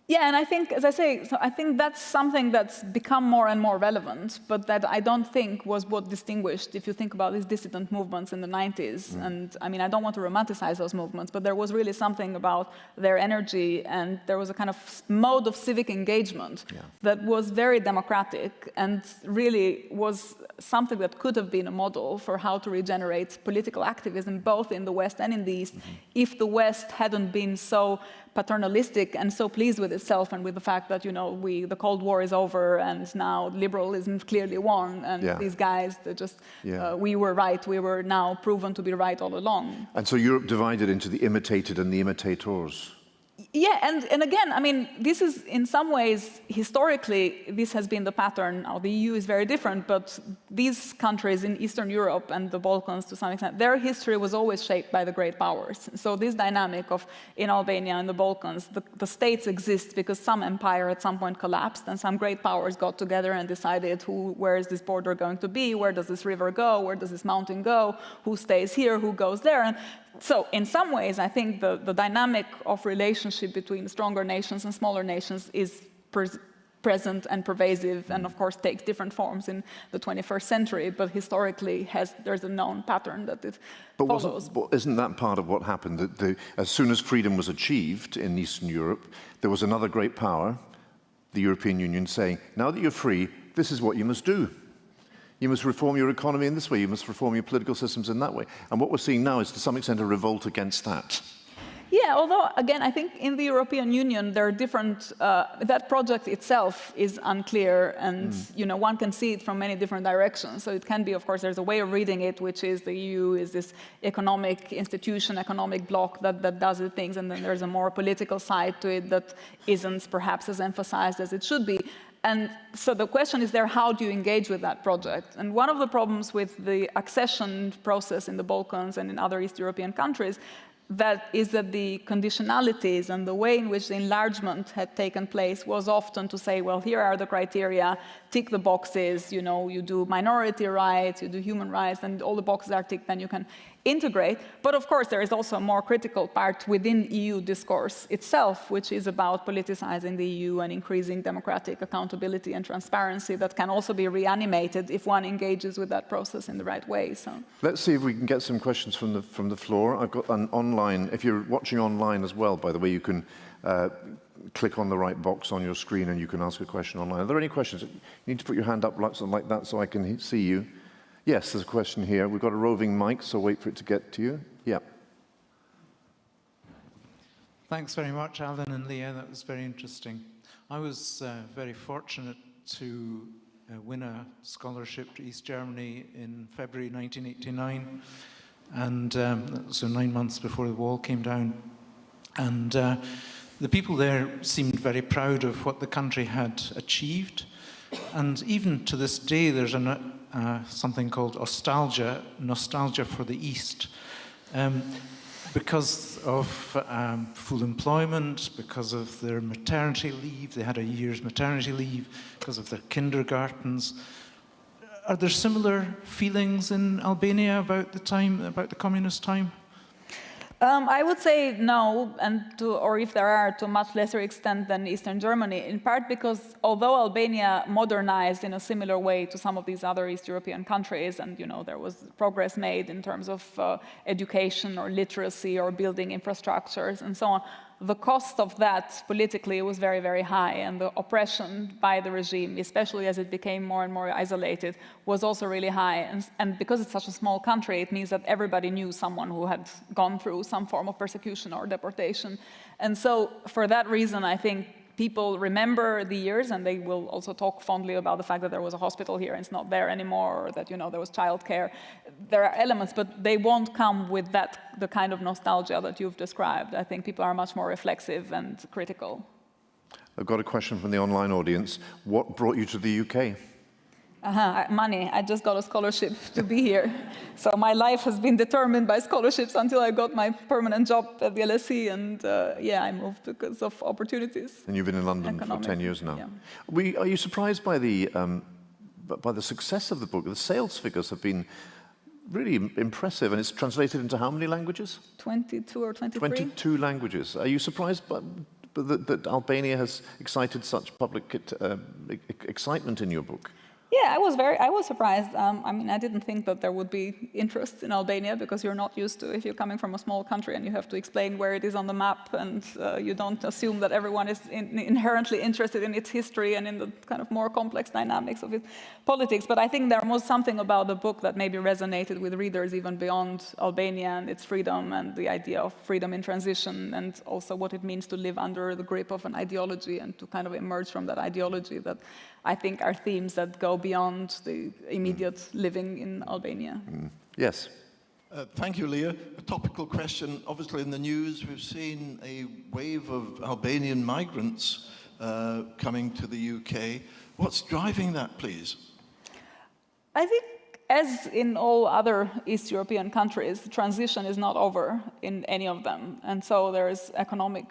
Yeah, and I think, as I say, so I think that's something that's become more and more relevant, but that I don't think was what distinguished, if you think about these dissident movements in the 90s. And I mean, I don't want to romanticize those movements, but there was really something about their energy, and there was a kind of mode of civic engagement that was very democratic and really was something that could have been a model for how to regenerate political activism, both in the West and in the East, if the West hadn't been so paternalistic and so pleased with itself and with the fact that, you know, the Cold War is over and now liberalism clearly won, and these guys, they just, we were right, we were now proven to be right all along. And so Europe divided into the imitated and the imitators. Yeah, and again, I mean, this is in some ways, historically, this has been the pattern. Now, the EU is very different, but these countries in Eastern Europe and the Balkans, to some extent, their history was always shaped by the great powers. So this dynamic of, in Albania and the Balkans, the states exist because some empire at some point collapsed and some great powers got together and decided where is this border going to be, where does this river go, where does this mountain go, who stays here, who goes there. And so in some ways, I think the dynamic of relationship between stronger nations and smaller nations is present and pervasive, and of course takes different forms in the 21st century, but historically there's a known pattern that it follows. But isn't that part of what happened? That as soon as freedom was achieved in Eastern Europe, there was another great power, the European Union, saying, now that you're free, this is what you must do. You must reform your economy in this way. You must reform your political systems in that way. And what we're seeing now is, to some extent, a revolt against that. Yeah, although, again, I think in the European Union, there are different, that project itself is unclear, and one can see it from many different directions. So it can be, of course, there's a way of reading it, which is the EU is this economic institution, economic bloc that does the things, and then there's a more political side to it that isn't perhaps as emphasized as it should be. And so the question is there, how do you engage with that project? And one of the problems with the accession process in the Balkans and in other East European countries is that the conditionalities and the way in which the enlargement had taken place was often to say, well, here are the criteria, tick the boxes, you do minority rights, you do human rights, and all the boxes are ticked, then you can integrate. But of course, there is also a more critical part within EU discourse itself, which is about politicizing the EU and increasing democratic accountability and transparency that can also be reanimated if one engages with that process in the right way. So let's see if we can get some questions from the floor. I've got an online, if you're watching online as well, by the way, you can click on the right box on your screen and you can ask a question online. Are there any questions? You need to put your hand up like that so I can see you. Yes, there's a question here. We've got a roving mic, so wait for it to get to you. Yeah. Thanks very much, Alan and Lea. That was very interesting. I was very fortunate to win a scholarship to East Germany in February 1989, and so 9 months before the wall came down. And the people there seemed very proud of what the country had achieved. And even to this day, there's something called nostalgia for the East. Because of full employment, because of their maternity leave, they had a year's maternity leave, because of their kindergartens. Are there similar feelings in Albania about the communist time? I would say no, or if there are, to a much lesser extent than Eastern Germany, in part because although Albania modernized in a similar way to some of these other East European countries, and there was progress made in terms of education or literacy or building infrastructures and so on, the cost of that politically was very, very high, and the oppression by the regime, especially as it became more and more isolated, was also really high. And because it's such a small country, it means that everybody knew someone who had gone through some form of persecution or deportation. And so for that reason, I think people remember the years, and they will also talk fondly about the fact that there was a hospital here and it's not there anymore, or that there was childcare. There are elements, but they won't come with the kind of nostalgia that you've described. I think people are much more reflexive and critical. I've got a question from the online audience. What brought you to the UK? Money. I just got a scholarship to be here. So my life has been determined by scholarships until I got my permanent job at the LSE, and I moved because of opportunities. And you've been in London for 10 years now. Yeah. Are you surprised by the success of the book? The sales figures have been really impressive, and it's translated into how many languages? 22 or 23. 22 languages. Are you surprised that Albania has excited such public excitement in your book? Yeah, I was surprised. I didn't think that there would be interest in Albania, because you're not used to, if you're coming from a small country and you have to explain where it is on the map, and you don't assume that everyone is inherently interested in its history and in the kind of more complex dynamics of its politics. But I think there was something about the book that maybe resonated with readers even beyond Albania and its freedom, and the idea of freedom in transition, and also what it means to live under the grip of an ideology and to kind of emerge from that ideology, that I think are themes that go beyond the immediate living in Albania. Yes. Thank you, Lea. A topical question. Obviously, in the news, we've seen a wave of Albanian migrants coming to the UK. What's driving that, please? I think, as in all other East European countries, the transition is not over in any of them. And so there is economic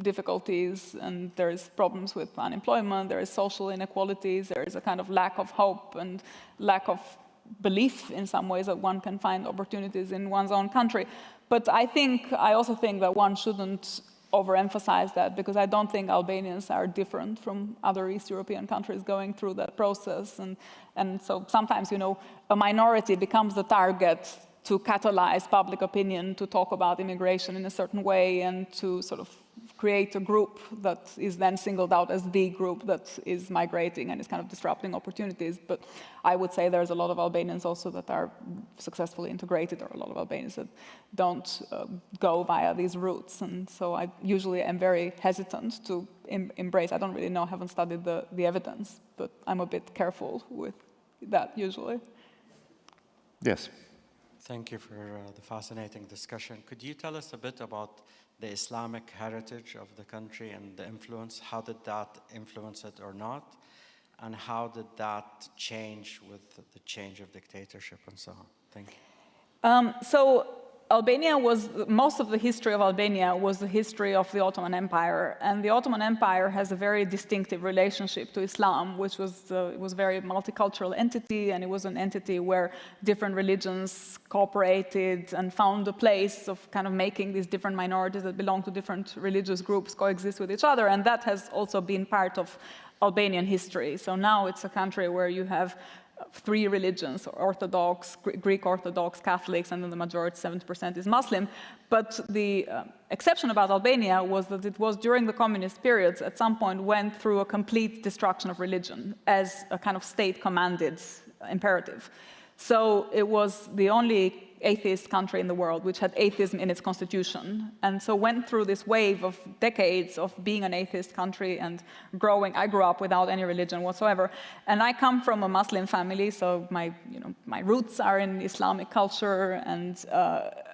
difficulties, and there is problems with unemployment, there is social inequalities, there is a kind of lack of hope and lack of belief in some ways that one can find opportunities in one's own country. But I also think that one shouldn't overemphasize that, because I don't think Albanians are different from other East European countries going through that process. And so sometimes, a minority becomes the target to catalyze public opinion, to talk about immigration in a certain way, and to sort of create a group that is then singled out as the group that is migrating and is kind of disrupting opportunities. But I would say there's a lot of Albanians also that are successfully integrated, or a lot of Albanians that don't go via these routes. And so I usually am very hesitant to embrace. I don't really know, haven't studied the evidence, but I'm a bit careful with that usually. Yes. Thank you for the fascinating discussion. Could you tell us a bit about the Islamic heritage of the country and the influence? How did that influence it or not? And how did that change with the change of dictatorship and so on? Thank you. So Albania was, most of the history of Albania was the history of the Ottoman Empire. And the Ottoman Empire has a very distinctive relationship to Islam, which was, it was a very multicultural entity, and it was an entity where different religions cooperated and found a place of kind of making these different minorities that belong to different religious groups coexist with each other. And that has also been part of Albanian history. So now it's a country where you have three religions: Orthodox, Greek Orthodox, Catholics, and then the majority, 70%, is Muslim. But the exception about Albania was that it was during the communist periods, at some point went through a complete destruction of religion as a kind of state-commanded imperative. So it was the only atheist country in the world which had atheism in its constitution, and so went through this wave of decades of being an atheist country and growing. I grew up without any religion whatsoever, and I come from a Muslim family, so my roots are in Islamic culture, and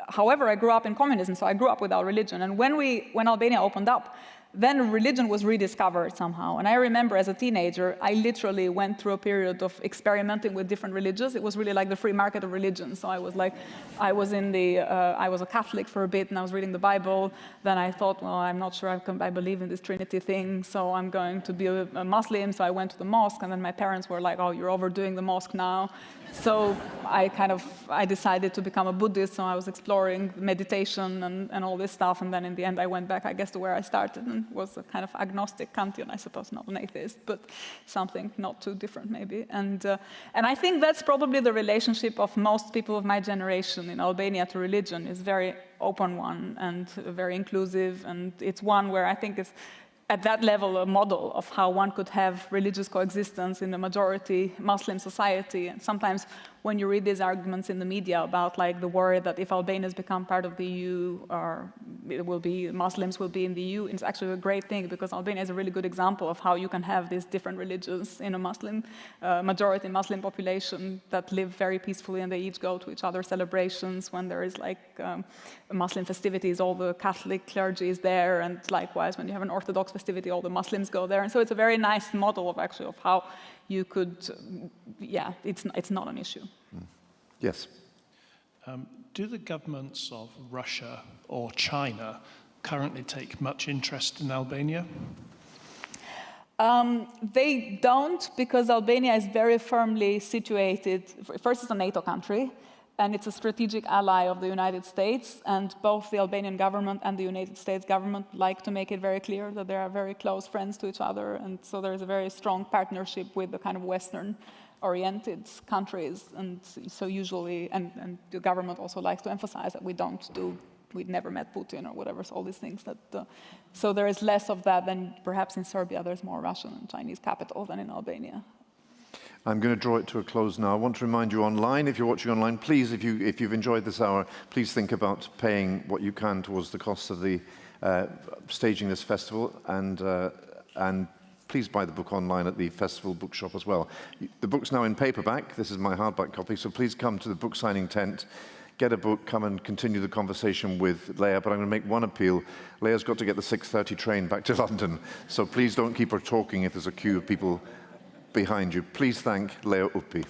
however, I grew up in communism, so I grew up without religion. And when Albania opened up, then religion was rediscovered somehow. And I remember as a teenager, I literally went through a period of experimenting with different religions. It was really like the free market of religion. So I was like, I was a Catholic for a bit, and I was reading the Bible. Then I thought, well, I'm not sure I believe in this Trinity thing, so I'm going to be a Muslim. So I went to the mosque, and then my parents were like, oh, you're overdoing the mosque now. So I decided to become a Buddhist, so I was exploring meditation and all this stuff, and then in the end I went back, I guess, to where I started, and was a kind of agnostic Kantian, I suppose, not an atheist, but something not too different maybe. And I think that's probably the relationship of most people of my generation in Albania to religion, is very open one and very inclusive, and it's one where I think it's at that level a model of how one could have religious coexistence in a majority Muslim society. And sometimes when you read these arguments in the media about like the worry that if Albanians become part of the EU, or Muslims will be in the EU, it's actually a great thing, because Albania is a really good example of how you can have these different religions in a Muslim, majority Muslim population that live very peacefully, and they each go to each other's celebrations. When there is like Muslim festivities, all the Catholic clergy is there, and likewise when you have an Orthodox festivity, all the Muslims go there. And so it's a very nice model of actually of how you could, it's not an issue. Yes. Do the governments of Russia or China currently take much interest in Albania? They don't, because Albania is very firmly situated. First, it's a NATO country, and it's a strategic ally of the United States, and both the Albanian government and the United States government like to make it very clear that they are very close friends to each other, and so there is a very strong partnership with the kind of Western-oriented countries, and so usually, and the government also likes to emphasize that we never met Putin or whatever, so all these things that, so there is less of that than perhaps in Serbia. There's more Russian and Chinese capital than in Albania. I'm going to draw it to a close now. I want to remind you online, if you're watching online, please, if you've enjoyed this hour, please think about paying what you can towards the cost of the staging this festival, and please buy the book online at the festival bookshop as well. The book's now in paperback. This is my hardback copy, so please come to the book signing tent, get a book, come and continue the conversation with Lea. But I'm going to make one appeal. Lea's got to get the 6:30 train back to London, so please don't keep her talking if there's a queue of people behind you. Please thank Lea Ypi.